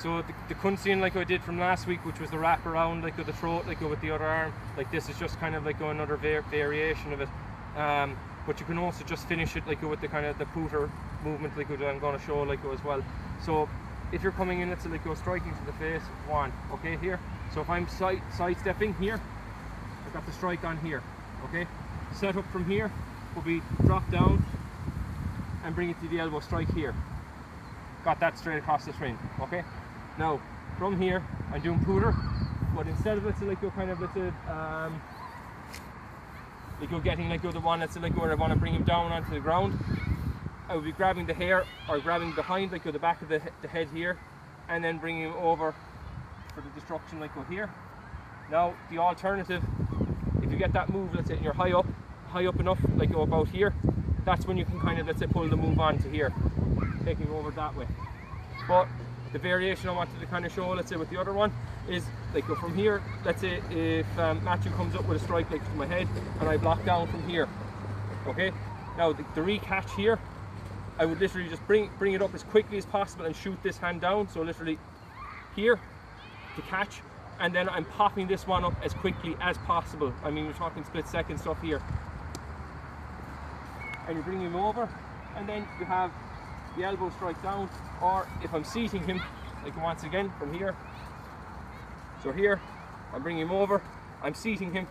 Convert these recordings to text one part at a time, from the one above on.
So the Kucian like I did from last week, which was the wrap around like with the throat, like with the other arm, like this is just kind of like another variation of it. But you can also just finish it like with the kind of the pooter movement like I'm going to show like as well. So if you're coming in, let's say like go striking to the face, one, okay, here. So if I'm sidestepping here, I've got the strike on here, okay. Set up from here will be drop down and bring it to the elbow, strike here. Got that straight across the string, okay. Now from here I'm doing pooter, but instead of let's say like go kind of let's say like you're getting like the one that's like where I want to bring him down onto the ground, I will be grabbing the hair or grabbing behind like the back of the head here, and then bringing him over for the destruction like here. Now the alternative, if you get that move, let's say you're high up enough like about here, that's when you can kind of let's say pull the move on to here, taking over that way. But the variation I wanted to kind of show, let's say with the other one, is like go from here. Let's say if Matthew comes up with a strike like to my head and I block down from here, okay. Now the recatch here, I would literally just bring it up as quickly as possible and shoot this hand down. So literally here to catch, and then I'm popping this one up as quickly as possible. I mean, we're talking split second stuff here. And you're bringing him over, and then you have the elbow strike down, or if I'm seating him, like once again from here. So here, I'm bringing him over, I'm seating him,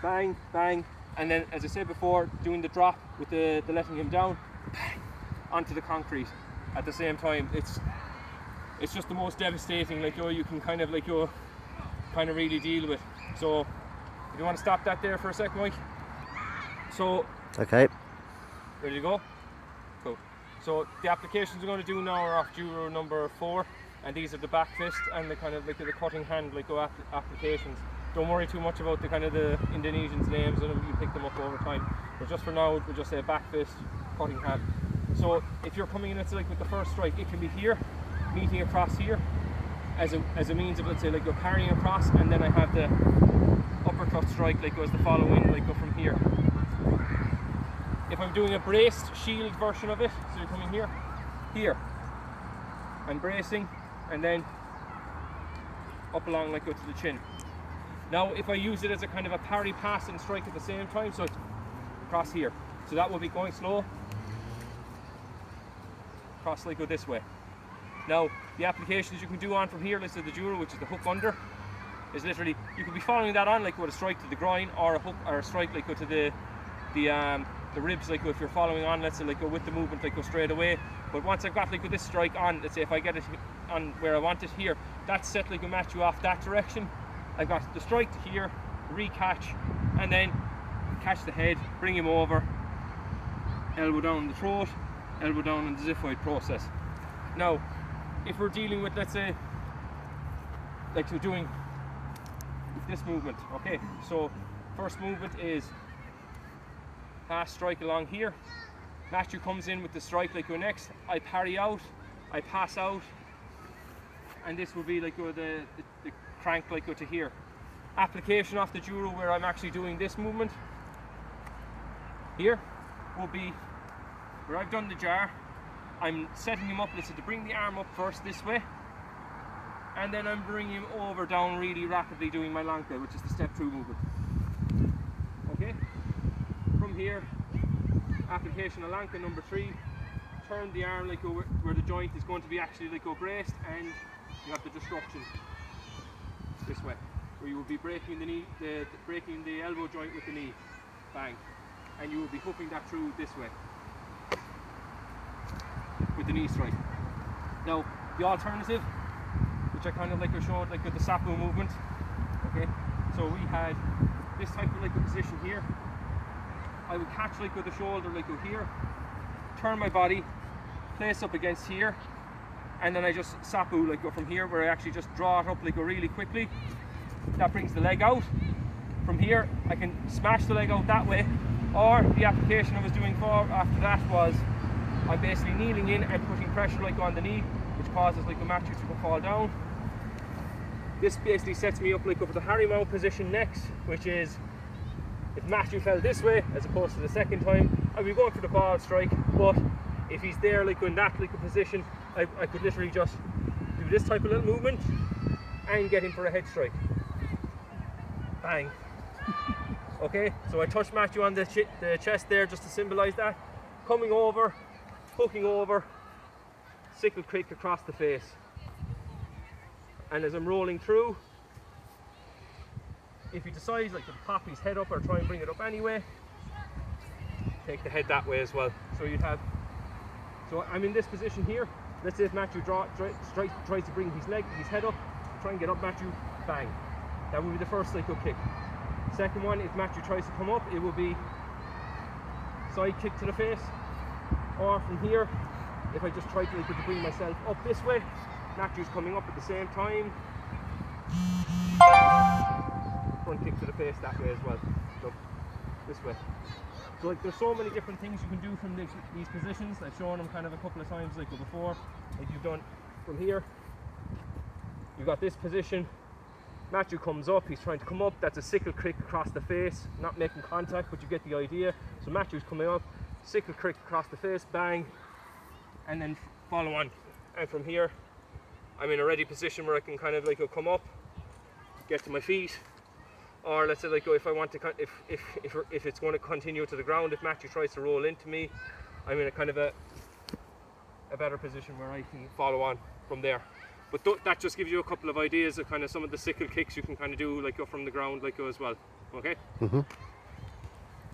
bang, bang, and then as I said before, doing the drop with the letting him down, bang, onto the concrete at the same time. It's just the most devastating, like you can kind of like kind of really deal with. So if you want to stop that there for a second, Mike. So okay, ready to go? Cool. So the applications we're going to do now are off Juro number 4, and these are the back fist and the kind of like the cutting hand like applications. Don't worry too much about the kind of the Indonesians' names, and you pick them up over time. But just for now, we'll just say back fist, cutting hand. So if you're coming in, let's say like with the first strike, it can be here, meeting across here, as a means of let's say like you're parrying across, and then I have the uppercut strike like goes the following like go from here. If I'm doing a braced shield version of it, so you're coming here, I'm bracing, and then up along like go to the chin. Now if I use it as a kind of a parry, pass and strike at the same time, so it's across here, so that will be going slow, cross like go this way. Now the applications you can do on from here, let's say the Juro, which is the hook under, is literally, you can be following that on like with a strike to the groin, or a hook or a strike like go to the ribs, like if you're following on, let's say like go with the movement like go straight away. But once I've got like with this strike on, let's say if I get it on where I want it here, that's set like a match you off that direction. I've got the strike to here, recatch, and then catch the head, bring him over, elbow down in the throat, elbow down in the xiphoid process. Now if we're dealing with, let's say like we're doing this movement, okay, so first movement is pass strike along here. Matthew comes in with the strike like go next, I parry out, I pass out, and this will be like go the crank like go to here. Application off the Juro where I'm actually doing this movement here will be where I've done the jar, I'm setting him up, let's say to bring the arm up first this way, and then I'm bringing him over down really rapidly doing my lanka, which is the step through movement. Okay, from here, application of lanka number 3, turn the arm like where the joint is going to be actually like go braced, and you have the destruction this way, where you will be breaking the knee, breaking the elbow joint with the knee, bang, and you will be hooking that through this way with the knee strike. Now the alternative, which I kind of like I showed like with the Sapu movement, okay, so we had this type of like a position here. I would catch like with the shoulder like go here, turn my body, place up against here, and then I just Sapu like go from here, where I actually just draw it up like go really quickly. That brings the leg out. From here I can smash the leg out that way, or the application I was doing after that was I'm basically kneeling in and putting pressure like on the knee, which causes like the Matthew to fall down. This basically sets me up like over the Harimau position next, which is if Matthew fell this way as opposed to the second time, I'd be going for the ball strike, but if he's there like in that like a position, I could literally just do this type of little movement and get him for a head strike. Bang. Okay, so I touched Matthew on the chest there just to symbolise that. Coming over, hooking over, sickle kick across the face. And as I'm rolling through, if he decides like to pop his head up or try and bring it up anyway, take the head that way as well. So you'd have, so I'm in this position here. Let's say if Matthew tries to bring his head up, try and get up, Matthew, bang. That would be the first cycle kick. Second one, if Matthew tries to come up, it will be side kick to the face. Or from here, if I just try to bring myself up this way, Matthew's coming up at the same time. Front kick to the face that way as well. So this way. So like there's so many different things you can do from these positions. I've shown them kind of a couple of times like before. Like you've done from here. You've got this position. Matthew comes up, he's trying to come up, that's a sickle kick across the face, not making contact, but you get the idea. So Matthew's coming up, sickle kick across the face, bang, and then follow on. And from here, I'm in a ready position where I can kind of like come up, get to my feet, or let's say like if I want to, if it's going to continue to the ground, if Matthew tries to roll into me, I'm in a kind of a better position where I can follow on from there. But that just gives you a couple of ideas of kind of some of the sickle kicks you can kind of do like from the ground like as well. Okay?